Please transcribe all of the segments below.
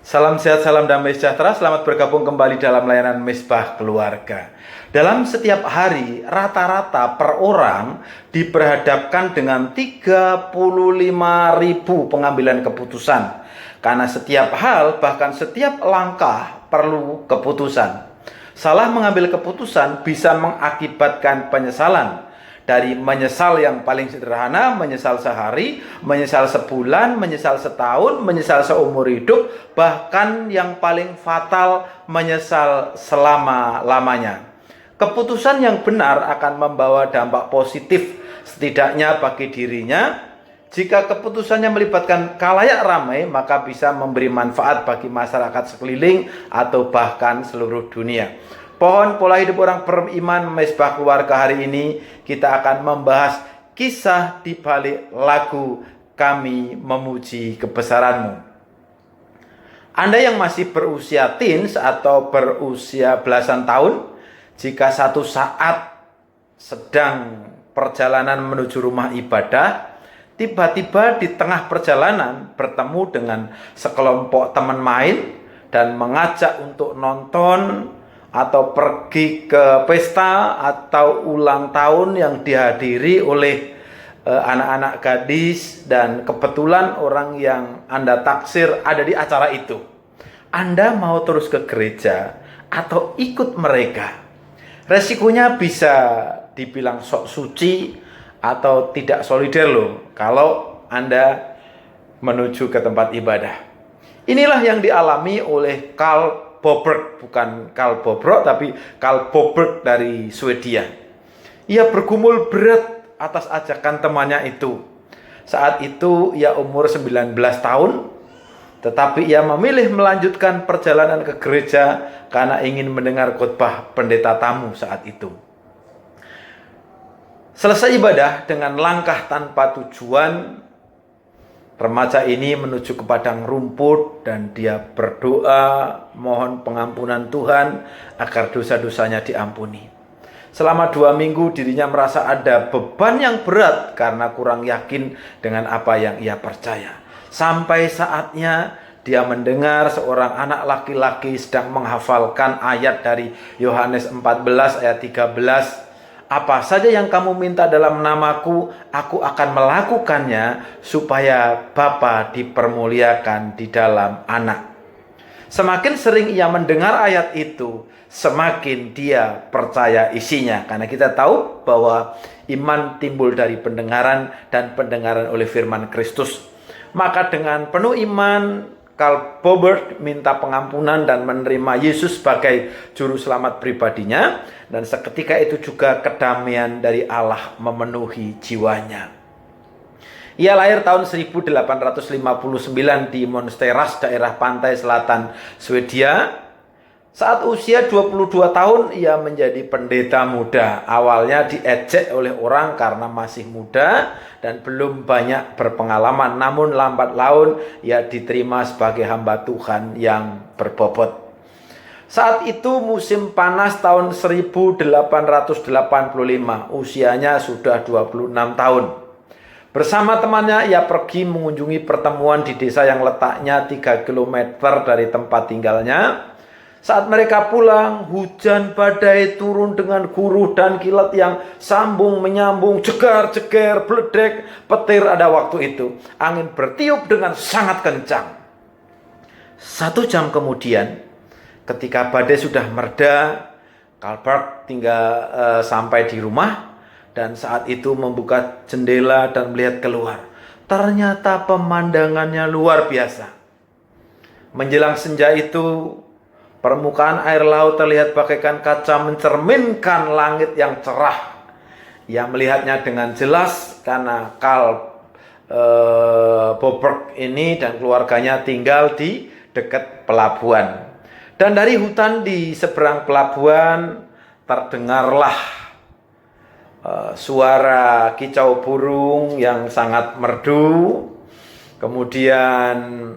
Salam sehat, salam damai sejahtera. Selamat bergabung kembali dalam layanan Misbah Keluarga. Dalam setiap hari, rata-rata per orang diperhadapkan dengan 35.000 pengambilan keputusan. Karena setiap hal, bahkan setiap langkah perlu keputusan. Salah mengambil keputusan bisa mengakibatkan penyesalan. Dari menyesal yang paling sederhana, menyesal sehari, menyesal sebulan, menyesal setahun, menyesal seumur hidup, bahkan yang paling fatal, menyesal selama-lamanya. Keputusan yang benar akan membawa dampak positif, setidaknya bagi dirinya. Jika keputusannya melibatkan khalayak ramai, maka bisa memberi manfaat bagi masyarakat sekeliling atau bahkan seluruh dunia. Pohon pola hidup orang beriman Misbah Keluarga hari ini kita akan membahas kisah di balik lagu Kami Memuji Kebesaran-Mu. Anda yang masih berusia teens atau berusia belasan tahun, jika satu saat sedang perjalanan menuju rumah ibadah, tiba-tiba di tengah perjalanan bertemu dengan sekelompok teman main dan mengajak untuk nonton atau pergi ke pesta atau ulang tahun yang dihadiri oleh anak-anak gadis, dan kebetulan orang yang Anda taksir ada di acara itu. Anda mau terus ke gereja atau ikut mereka? Resikonya bisa dibilang sok suci atau tidak solider loh kalau Anda menuju ke tempat ibadah. Inilah yang dialami oleh Carl Boberg, bukan Karl Bobrock tapi Carl Boberg dari Swedia. Ia bergumul berat atas ajakan temannya itu. Saat itu ia umur 19 tahun, tetapi ia memilih melanjutkan perjalanan ke gereja karena ingin mendengar khotbah pendeta tamu saat itu. Selesai ibadah dengan langkah tanpa tujuan, remaja ini menuju ke padang rumput dan dia berdoa mohon pengampunan Tuhan agar dosa-dosanya diampuni. Selama 2 minggu dirinya merasa ada beban yang berat karena kurang yakin dengan apa yang ia percaya. Sampai saatnya dia mendengar seorang anak laki-laki sedang menghafalkan ayat dari Yohanes 14 ayat 13. Apa saja yang kamu minta dalam namaku, aku akan melakukannya supaya Bapa dipermuliakan di dalam anak. Semakin sering ia mendengar ayat itu, semakin dia percaya isinya. Karena kita tahu bahwa iman timbul dari pendengaran dan pendengaran oleh firman Kristus. Maka dengan penuh iman, Carl Boberg minta pengampunan dan menerima Yesus sebagai juru selamat pribadinya, dan seketika itu juga kedamaian dari Allah memenuhi jiwanya. Ia lahir tahun 1859 di Monsteras, daerah pantai selatan Swedia. Saat usia 22 tahun ia menjadi pendeta muda. Awalnya diejek oleh orang karena masih muda dan belum banyak berpengalaman. Namun lambat laun ia diterima sebagai hamba Tuhan yang berbobot. Saat itu musim panas tahun 1885. Usianya sudah 26 tahun. Bersama temannya ia pergi mengunjungi pertemuan di desa yang letaknya 3 km dari tempat tinggalnya. Saat mereka pulang, hujan badai turun dengan guruh dan kilat yang sambung menyambung, jegar-jeger, bledek, petir ada waktu itu. Angin bertiup dengan sangat kencang. 1 jam kemudian, ketika badai sudah mereda, Carl tinggal sampai di rumah dan saat itu membuka jendela dan melihat keluar. Ternyata pemandangannya luar biasa. Menjelang senja itu, permukaan air laut terlihat bagaikan kaca mencerminkan langit yang cerah. Ia melihatnya dengan jelas karena Carl Boberg ini dan keluarganya tinggal di dekat pelabuhan. Dan dari hutan di seberang pelabuhan terdengarlah suara kicau burung yang sangat merdu. Kemudian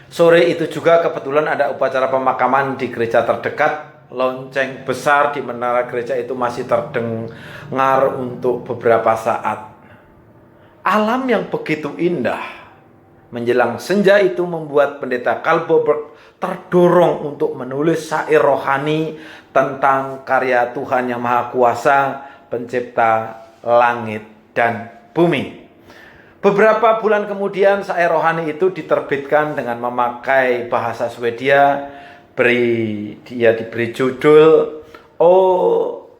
sore itu juga kebetulan ada upacara pemakaman di gereja terdekat. Lonceng besar di menara gereja itu masih terdengar untuk beberapa saat. Alam yang begitu indah menjelang senja itu membuat pendeta Karl Boberg terdorong untuk menulis syair rohani tentang karya Tuhan yang Maha Kuasa, pencipta langit dan bumi. Beberapa bulan kemudian syair rohani itu diterbitkan dengan memakai bahasa Swedia. Dia diberi judul O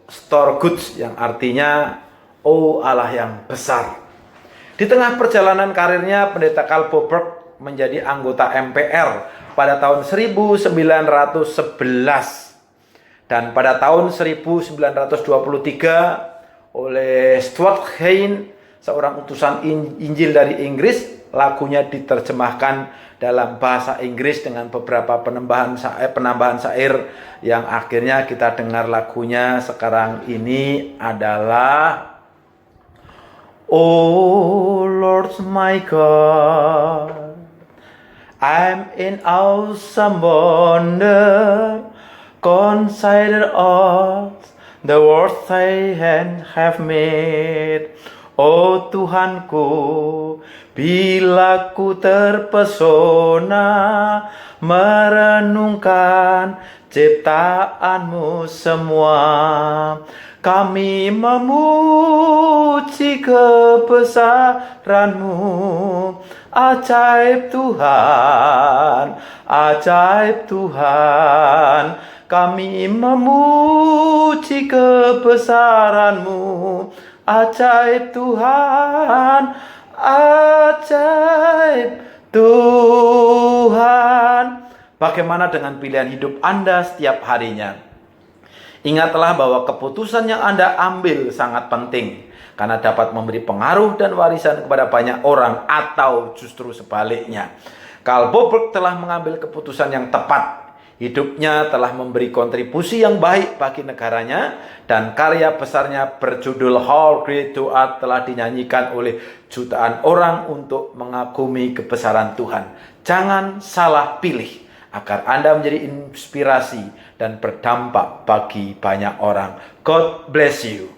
Storguds, yang artinya O Allah yang besar. Di tengah perjalanan karirnya, pendeta Karl Boberg menjadi anggota MPR pada tahun 1911. Dan pada tahun 1923 oleh Stuart Hine, seorang utusan Injil dari Inggris, lagunya diterjemahkan dalam bahasa Inggris dengan beberapa penambahan syair yang akhirnya kita dengar lagunya sekarang ini adalah Oh Lord my God, I'm in awesome wonder, consider all the words thy hand have made. Oh Tuhanku, bila ku terpesona merenungkan ciptaanmu semua, kami memuji kebesaranmu. Ajaib Tuhan, ajaib Tuhan, kami memuji kebesaranmu. Ajaib Tuhan, ajaib Tuhan. Bagaimana dengan pilihan hidup Anda setiap harinya? Ingatlah bahwa keputusan yang Anda ambil sangat penting, karena dapat memberi pengaruh dan warisan kepada banyak orang, atau justru sebaliknya. Karl Boberg telah mengambil keputusan yang tepat. Hidupnya telah memberi kontribusi yang baik bagi negaranya, dan karya besarnya berjudul How Great Thou Art telah dinyanyikan oleh jutaan orang untuk mengagumi kebesaran Tuhan. Jangan salah pilih agar Anda menjadi inspirasi dan berdampak bagi banyak orang. God bless you.